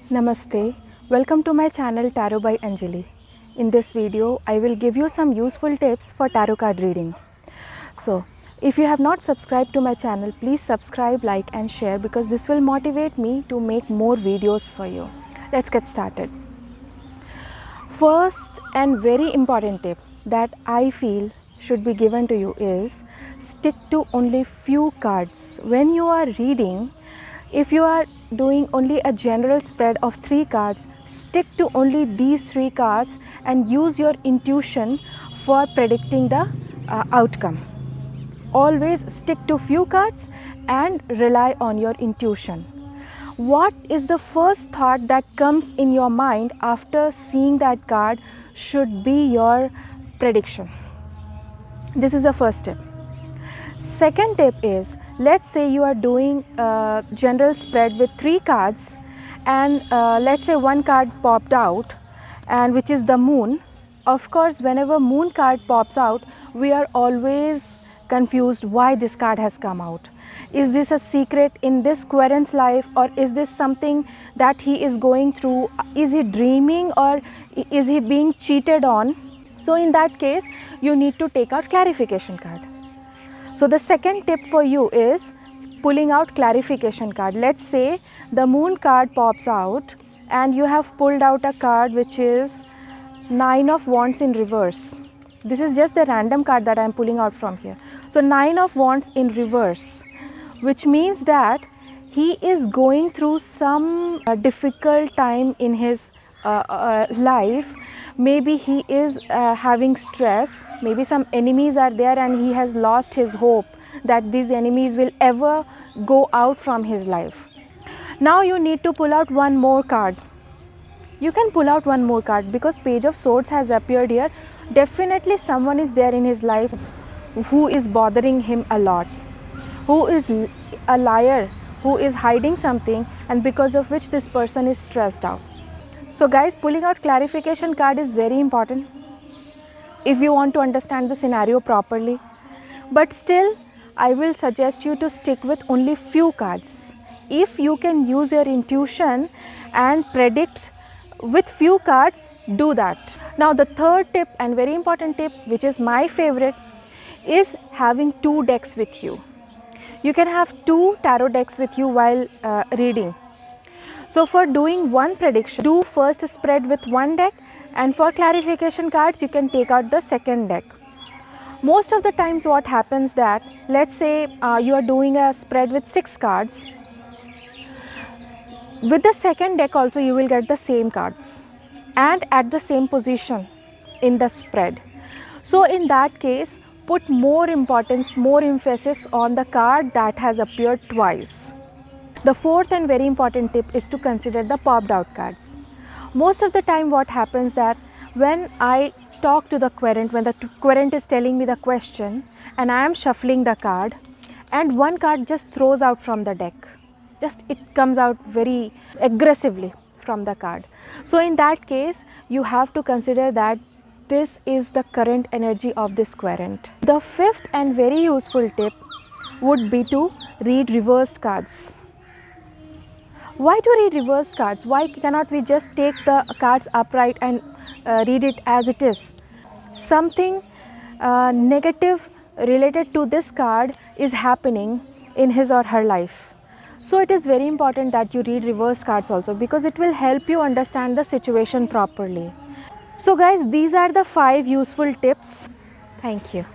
Namaste, welcome to my channel Tarot by Anjali. In this video, I will give you some useful tips for tarot card reading. So, if you have not subscribed to my channel, please subscribe, like and share because this will motivate me to make more videos for you. Let's get started. First and very important tip that I feel should be given to you is stick to only few cards. When you are reading, if you are doing only a general spread of 3 cards, stick to only these 3 cards and use your intuition for predicting the outcome. Always stick to few cards and rely on your intuition. What is the first thought that comes in your mind after seeing that card should be your prediction. This is the first tip. Second tip is, let's say you are doing a general spread with 3 cards and let's say one card popped out, and which is the moon. Of course, whenever moon card pops out, we are always confused why this card has come out. Is this a secret in this querent's life, or is this something that he is going through? Is he dreaming or is he being cheated on? So in that case, you need to take out clarification card. So the second tip for you is pulling out clarification card. Let's say the moon card pops out and you have pulled out a card which is 9 of Wands in reverse. This is just the random card that I am pulling out from here. So 9 of Wands in reverse, which means that he is going through some difficult time in his life. Maybe he is having stress, maybe some enemies are there and he has lost his hope that these enemies will ever go out from his life. Now you need to pull out one more card. You can pull out one more card because Page of Swords has appeared here. Definitely someone is there in his life who is bothering him a lot, who is a liar, who is hiding something, and because of which this person is stressed out. So guys, pulling out clarification card is very important if you want to understand the scenario properly. But still, I will suggest you to stick with only few cards. If you can use your intuition and predict with few cards, do that. Now the third tip and very important tip, which is my favorite, is having 2 decks with you. You can have 2 tarot decks with you while reading. So for doing one prediction, do first spread with one deck, and for clarification cards, you can take out the second deck. Most of the times what happens that, let's say you are doing a spread with 6 cards. With the second deck also you will get the same cards and at the same position in the spread. So in that case, put more importance, more emphasis on the card that has appeared twice. The fourth and very important tip is to consider the popped out cards. Most of the time what happens that when I talk to the querent, when the querent is telling me the question and I am shuffling the card and one card just throws out from the deck. Just it comes out very aggressively from the card. So in that case, you have to consider that this is the current energy of this querent. The fifth and very useful tip would be to read reversed cards. Why to read reversed cards? Why cannot we just take the cards upright and read it as it is? Something negative related to this card is happening in his or her life. So it is very important that you read reversed cards also because it will help you understand the situation properly. So guys, these are the 5 useful tips. Thank you.